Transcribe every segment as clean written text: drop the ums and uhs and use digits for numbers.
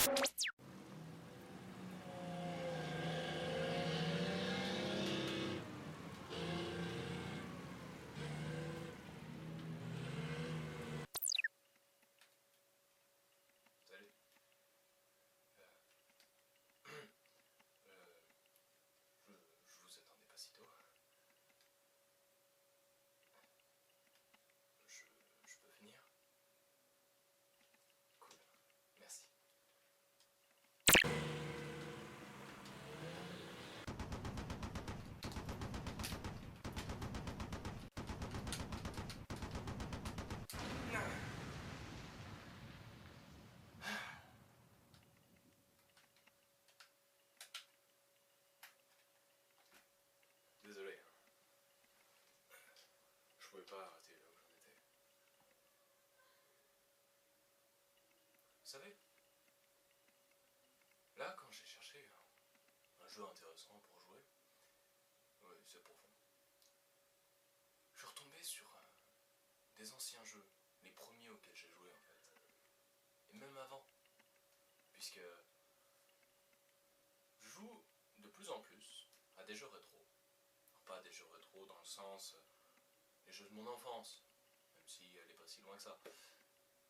Salut. Je vous attendais pas si tôt. Je peux venir? Cool, merci. Désolé. Je pouvais pas arrêter là où j'en étais. Vous savez, là quand j'ai cherché un jeu intéressant pour jouer, oui c'est profond, je suis retombé sur des anciens jeux, les premiers auxquels j'ai joué en fait. Et même avant, puisque je joue de plus en plus à des jeux rétro. Alors, pas des jeux rétro dans le sens les jeux de mon enfance, même si elle n'est pas si loin que ça.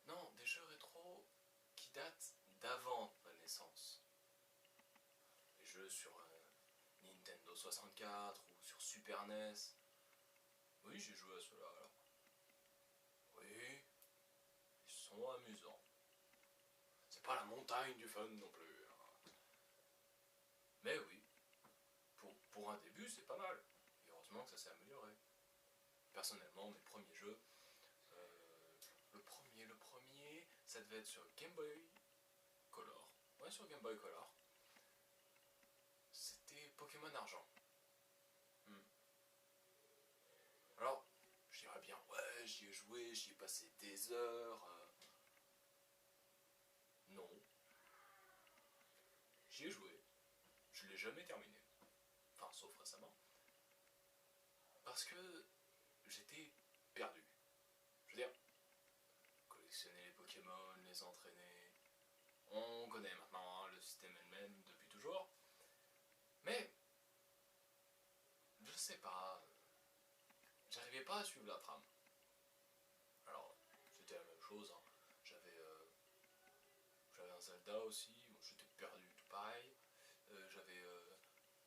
Non, des jeux rétro qui datent d'avant ma naissance. Des jeux sur Nintendo 64 ou sur Super NES. Oui, j'ai joué à ceux-là alors. Oui, ils sont amusants. C'est pas la montagne du fun non plus. Mais oui, pour un début, c'est pas mal. Et heureusement que ça s'est amélioré. Personnellement, mes premiers jeux, le premier, ça devait être sur Game Boy Color. Ouais, sur Game Boy Color. C'était Pokémon Argent. Alors, je dirais bien, ouais, j'y ai joué, j'y ai passé des heures. Non. J'y ai joué. Je l'ai jamais terminé. Enfin, sauf récemment. Parce que j'étais perdu. Je veux dire, collectionner les Pokémon, les entraîner. On connaît maintenant le système elle-même depuis toujours. Mais, je sais pas. J'arrivais pas à suivre la trame. Alors, c'était la même chose. Hein. J'avais un Zelda aussi. Bon, j'étais perdu, tout pareil. J'avais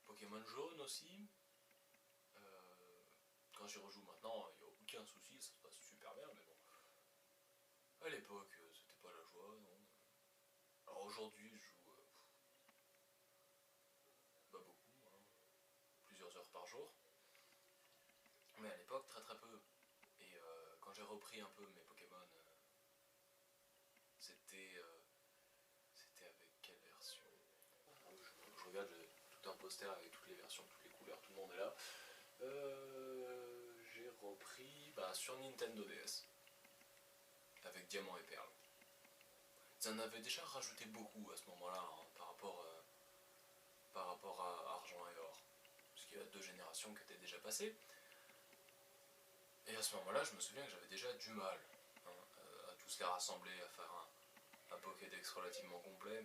Pokémon jaune aussi. Quand j'y rejoue maintenant, il n'y a aucun souci, ça se passe super bien, mais bon. À l'époque, c'était pas la joie, non. Alors aujourd'hui, je joue pas beaucoup, hein, plusieurs heures par jour. Mais à l'époque, très très peu. Et quand j'ai repris un peu mes Pokémon, c'était avec quelle version? Je regarde, j'ai tout un poster avec toutes les versions, toutes les couleurs, tout le monde est là. J'ai repris sur Nintendo DS, avec Diamant et Perle. Ils en avaient déjà rajouté beaucoup à ce moment-là, hein, par rapport à Argent et Or. Parce qu'il y a 2 générations qui étaient déjà passées. Et à ce moment-là, je me souviens que j'avais déjà du mal à tous les rassembler, à faire un Pokédex relativement complet.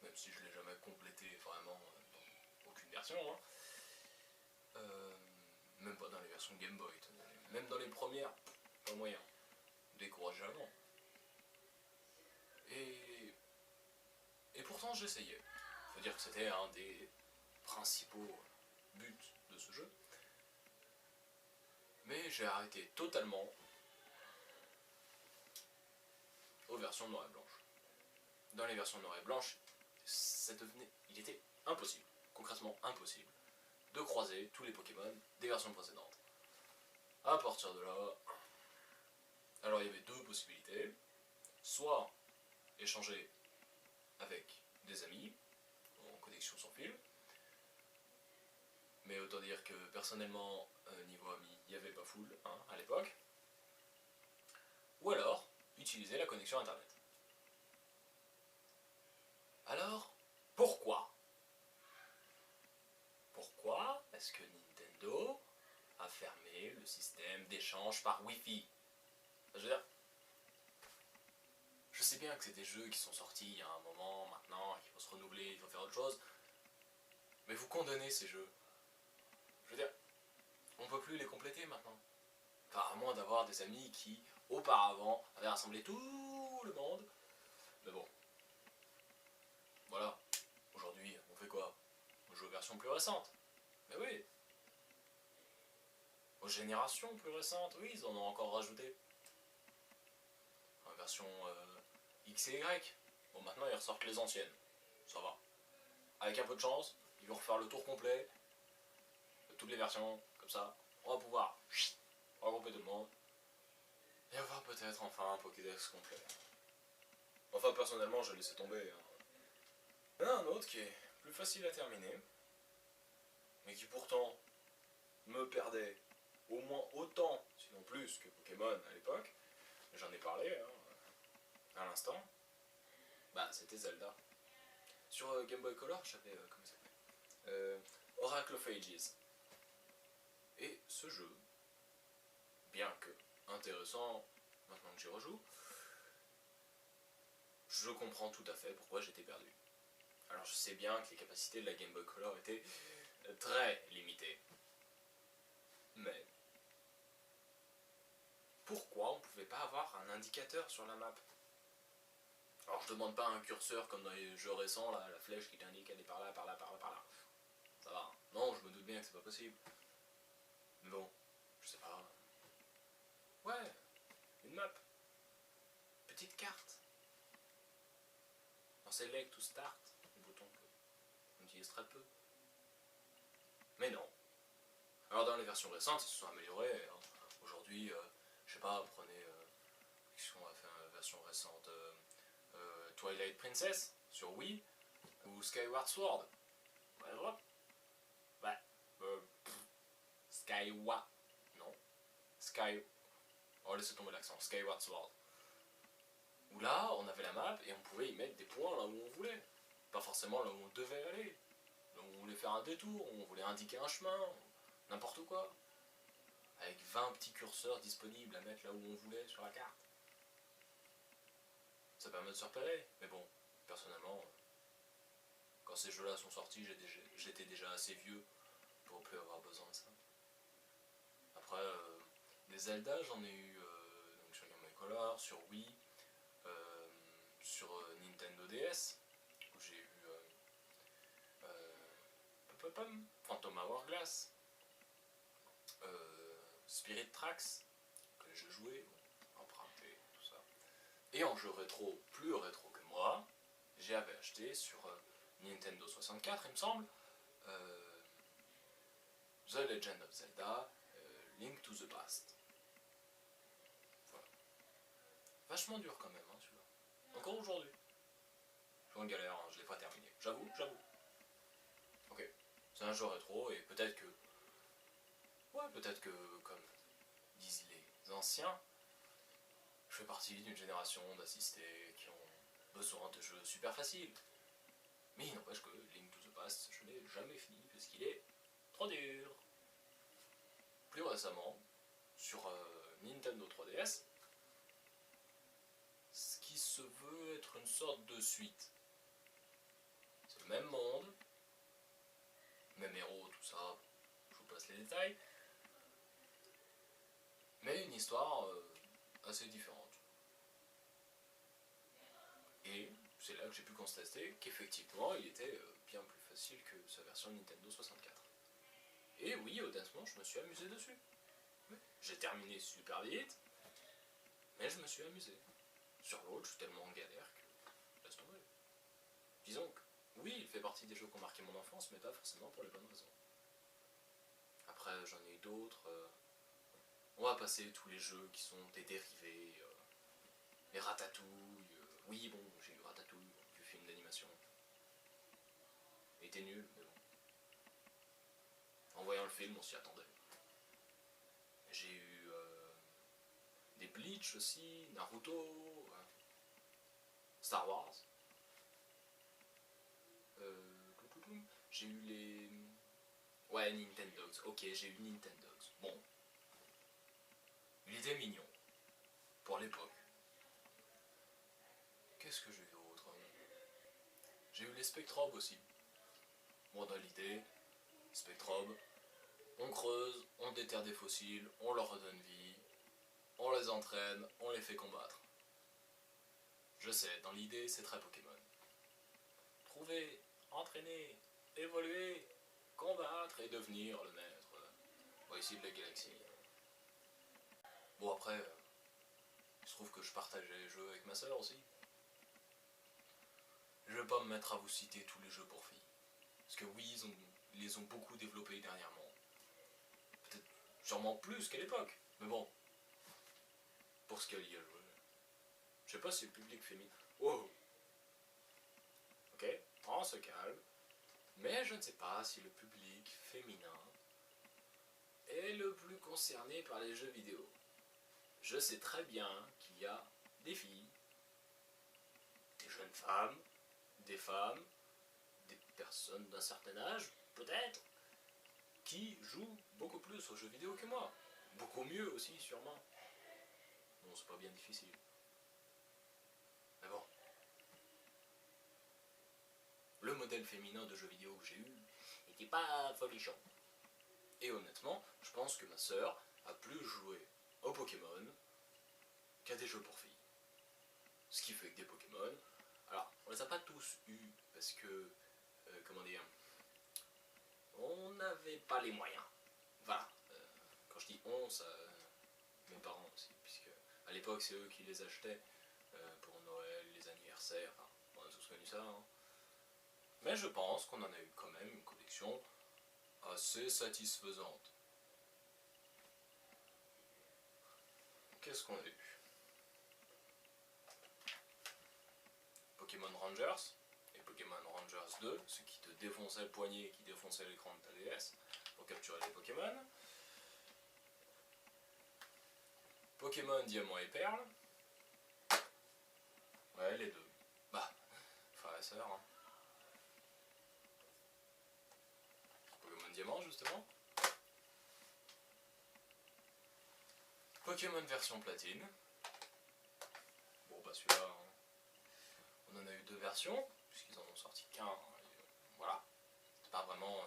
Même si je ne l'ai jamais complété vraiment dans aucune version. Hein. Même pas dans les versions Game Boy. Même dans les premières, pas moyen. Décourageant. Et pourtant j'essayais. Faut dire que c'était un des principaux buts de ce jeu. Mais j'ai arrêté totalement aux versions noir et blanche. Dans les versions noir et blanche, il était impossible, concrètement impossible, de croiser tous les Pokémon des versions précédentes. À partir de là, alors il y avait 2 possibilités. Soit échanger avec des amis, en connexion sans fil, mais autant dire que personnellement, niveau ami, il n'y avait pas full à l'époque. Ou alors, utiliser la connexion internet. Alors, pourquoi est-ce que Nintendo a fermé le système d'échange par Wi-Fi? Je veux dire, je sais bien que c'est des jeux qui sont sortis il y a un moment, maintenant, qu'il faut se renouveler, il faut faire autre chose. Mais vous condamnez ces jeux. Je veux dire, on peut plus les compléter maintenant. Enfin, à moins d'avoir des amis qui, auparavant, avaient rassemblé tout le monde. Mais bon. Voilà. Aujourd'hui, on fait quoi? On joue aux versions plus récentes. Mais oui. Aux générations plus récentes, oui, ils en ont encore rajouté. En version X et Y. Bon, maintenant, ils ressortent les anciennes. Ça va. Avec un peu de chance, ils vont refaire le tour complet de toutes les versions, comme ça. On va pouvoir regrouper tout le monde. Et avoir peut-être enfin un Pokédex complet. Enfin, personnellement, je laissé tomber. Il y en a un autre qui est plus facile à terminer, mais qui pourtant me perdait au moins autant, sinon plus, que Pokémon à l'époque. J'en ai parlé à l'instant. Bah, c'était Zelda. Sur Game Boy Color, j'avais, comment ça s'appelle, Oracle of Ages. Et ce jeu, bien que intéressant, maintenant que j'y rejoue, je comprends tout à fait pourquoi j'étais perdu. Alors je sais bien que les capacités de la Game Boy Color étaient très limitées. Mais pourquoi on ne pouvait pas avoir un indicateur sur la map? Alors je demande pas un curseur comme dans les jeux récents, là, la flèche qui t'indique aller par là, par là, par là, par là. Ça va. Non, je me doute bien que c'est pas possible. Mais bon, je sais pas. Ouais, une map. Petite carte. Dans Select ou Start, un bouton qu'on utilise très peu. Mais non. Alors dans les versions récentes, ils se sont améliorés. Hein. Aujourd'hui, je sais pas, prenez... qu'est-ce qu'on va faire version récente Twilight Princess sur Wii ou Skyward Sword. Ouais, ouais. Skyward. Non. Sky. Oh, laissez tomber l'accent. Skyward Sword. Où là, on avait la map et on pouvait y mettre des points là où on voulait. Pas forcément là où on devait aller. Là où on voulait faire un détour, où on voulait indiquer un chemin, n'importe quoi. Avec 20 petits curseurs disponibles à mettre là où on voulait sur la carte. Ça permet de se repérer, mais bon, personnellement, quand ces jeux-là sont sortis, j'étais déjà assez vieux pour plus avoir besoin de ça. Après, des Zelda, j'en ai eu donc sur Game Boy Color, sur Wii, sur Nintendo DS, où j'ai eu Phantom Hourglass, Spirit Tracks, que j'ai joué, emprunté, tout ça. Et en jeu rétro, plus rétro que moi, j'avais acheté sur Nintendo 64, il me semble, The Legend of Zelda, Link to the Past. Voilà. Vachement dur quand même, hein, celui-là. Encore aujourd'hui. Je suis en galère, hein, je l'ai pas terminé. J'avoue. Ok. C'est un jeu rétro et peut-être que... Ouais, peut-être que, comme disent les anciens, je fais partie d'une génération d'assistés qui ont besoin de jeux super faciles. Mais il n'empêche que Link to the Past, je l'ai jamais fini parce qu'il est trop dur. Plus récemment, sur Nintendo 3DS, ce qui se veut être une sorte de suite. C'est le même monde, même héros, tout ça, je vous passe les détails, mais une histoire assez différente. Et c'est là que j'ai pu constater qu'effectivement il était bien plus facile que sa version Nintendo 64. Et oui, honnêtement, je me suis amusé dessus. J'ai terminé super vite, mais je me suis amusé. Sur l'autre, je suis tellement en galère que laisse tomber. Disons que oui, il fait partie des jeux qui ont marqué mon enfance, mais pas forcément pour les bonnes raisons. Après, j'en ai eu d'autres. On va passer tous les jeux qui sont des dérivés. Les Ratatouille. Oui, bon, j'ai eu Ratatouille du film d'animation. Il était nul, mais bon. En voyant le film, on s'y attendait. J'ai eu des Bleach aussi, Naruto, Star Wars. J'ai eu les... Ouais, Nintendogs. Ok, j'ai eu Nintendogs. Bon. Il était mignon. Pour l'époque. qu'est-ce que j'ai eu d'autre? J'ai eu les spectrobes aussi. Bon, dans l'idée, spectrobes, on creuse, on déterre des fossiles, on leur redonne vie, on les entraîne, on les fait combattre. Je sais, dans l'idée, c'est très Pokémon. Trouver, entraîner, évoluer, combattre et devenir le maître. Ici de la galaxie. Bon, après, il se trouve que je partageais les jeux avec ma soeur aussi. Je vais pas me mettre à vous citer tous les jeux pour filles. Parce que oui, ils les ont beaucoup développés dernièrement. Peut-être sûrement plus qu'à l'époque. Mais bon, pour ce qu'elle y a joué. Je sais pas si le public féminin... Wow. Ok, on se calme. Mais je ne sais pas si le public féminin est le plus concerné par les jeux vidéo. Je sais très bien qu'il y a des filles, des jeunes femmes, des personnes d'un certain âge, peut-être, qui jouent beaucoup plus aux jeux vidéo que moi. Beaucoup mieux aussi, sûrement. Bon, c'est pas bien difficile. Mais bon. Le modèle féminin de jeux vidéo que j'ai eu n'était pas folichon. Et honnêtement, je pense que ma sœur a plus joué aux Pokémon qu'à des jeux pour filles. Ce qui fait que des Pokémon, alors on les a pas tous eus parce que, comment dire, on n'avait pas les moyens. Voilà. Quand je dis on, ça, mes parents aussi, puisque à l'époque c'est eux qui les achetaient pour Noël, les anniversaires, enfin, on a tous connu ça. Hein. Mais je pense qu'on en a eu quand même une collection assez satisfaisante. Qu'est-ce qu'on a eu? Pokémon Rangers et Pokémon Rangers 2, ce qui te défonçait le poignet et qui défonçait l'écran de ta DS pour capturer les Pokémon. Pokémon Diamant et Perle. Ouais, les deux. Bah, frère et sœur. Hein. Pokémon Diamant, justement. Pokémon version platine. Bon, bah celui-là, hein. On en a eu deux versions, puisqu'ils en ont sorti qu'un. Voilà. C'est pas vraiment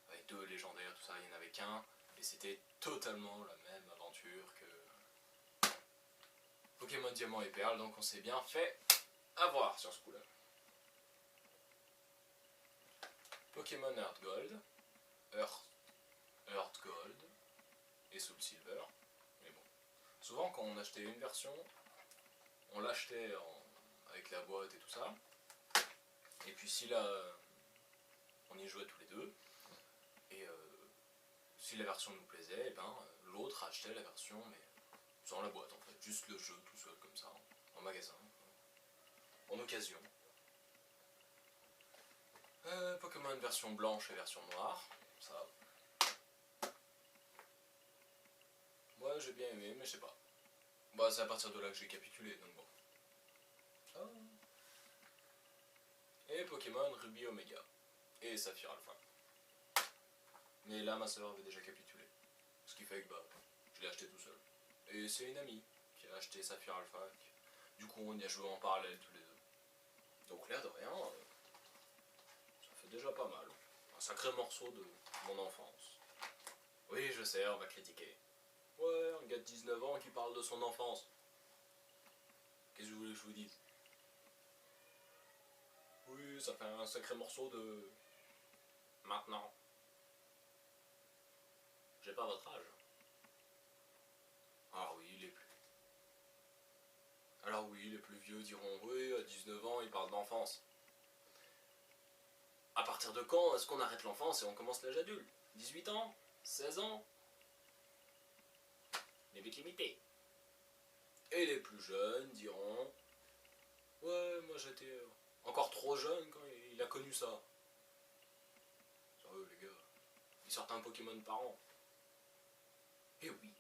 avec deux légendaires, tout ça, il n'y en avait qu'un. Et c'était totalement la même aventure que Pokémon Diamant et Perle, donc on s'est bien fait avoir sur ce coup-là. Pokémon Earth Gold, Earth Gold et Soul Silver. Mais bon, souvent quand on achetait une version, on l'achetait avec la boîte et tout ça. Et puis si là, on y jouait tous les deux, et si la version nous plaisait, et ben l'autre achetait la version, mais sans la boîte en fait, juste le jeu tout seul comme ça, en magasin, en occasion. Pokémon version blanche et version noire, ça. Moi j'ai bien aimé, mais je sais pas. Bah c'est à partir de là que j'ai capitulé, donc bon. Oh. Et Pokémon Ruby Omega. Et Saphir Alpha. Mais là ma soeur avait déjà capitulé. Ce qui fait que bah, je l'ai acheté tout seul. Et c'est une amie qui a acheté Saphir Alpha. Du coup on y a joué en parallèle tous les deux. Donc l'air de rien, ça fait déjà pas mal. Un sacré morceau de mon enfance. Oui je sais, on va critiquer. Ouais, un gars de 19 ans qui parle de son enfance. Qu'est-ce que vous voulez que je vous dise? Oui, ça fait un sacré morceau de... Maintenant. J'ai pas votre âge. Alors oui, les plus vieux diront oui, à 19 ans, ils parlent d'enfance. À partir de quand est-ce qu'on arrête l'enfance et on commence l'âge adulte? 18 ans? 16 ans? Limite limitée. Et les plus jeunes diront ouais, moi j'étais encore trop jeune quand il a connu ça. Sérieux les gars, ils sortent un Pokémon par an. Et oui,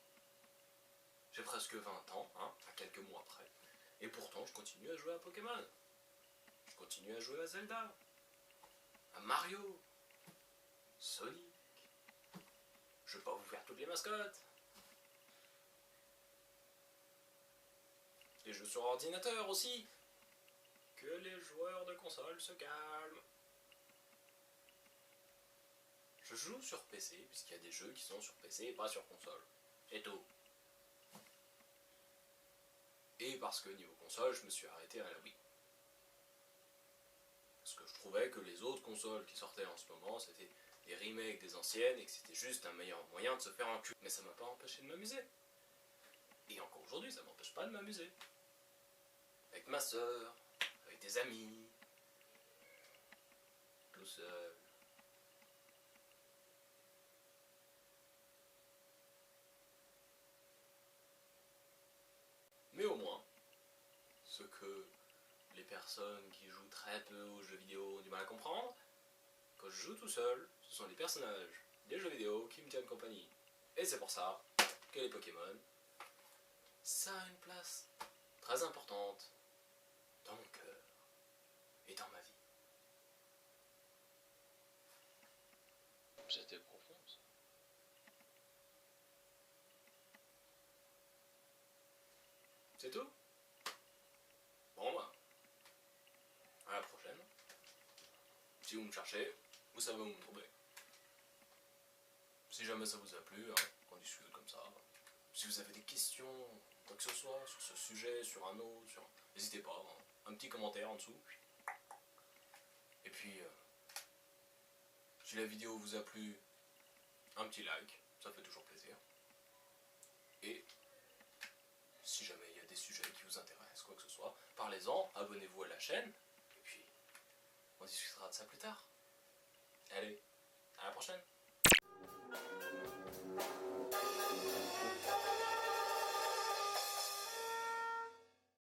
j'ai presque 20 ans, hein, à quelques mois près. Et pourtant je continue à jouer à Pokémon. Je continue à jouer à Zelda. À Mario. Sonic. Je vais pas vous faire toutes les mascottes. Les jeux sur ordinateur aussi. que les joueurs de console se calment. Je joue sur PC, puisqu'il y a des jeux qui sont sur PC et pas sur console. C'est tout. Et parce que niveau console, je me suis arrêté à la Wii. Parce que je trouvais que les autres consoles qui sortaient en ce moment, c'était des remakes des anciennes et que c'était juste un meilleur moyen de se faire un cul. Mais ça m'a pas empêché de m'amuser. Et encore aujourd'hui, ça m'empêche pas de m'amuser. Avec ma soeur, avec des amis, tout seul. Mais au moins, ce que les personnes qui jouent très peu aux jeux vidéo ont du mal à comprendre, quand je joue tout seul, ce sont les personnages des jeux vidéo qui me tiennent compagnie. Et c'est pour ça que les Pokémon, ça a une place très importante dans mon cœur et dans ma vie. C'était profond, ça. C'est tout? Bon bah, à la prochaine. Si vous me cherchez, vous savez où me trouver. Si jamais ça vous a plu, hein, qu'on discute comme ça. Si vous avez des questions, quoi que ce soit, sur ce sujet, sur un autre, n'hésitez pas, hein, un petit commentaire en dessous. Et puis, si la vidéo vous a plu, un petit like, ça fait toujours plaisir. Et si jamais il y a des sujets qui vous intéressent, quoi que ce soit, parlez-en, abonnez-vous à la chaîne, et puis on discutera de ça plus tard. Allez, à la prochaine!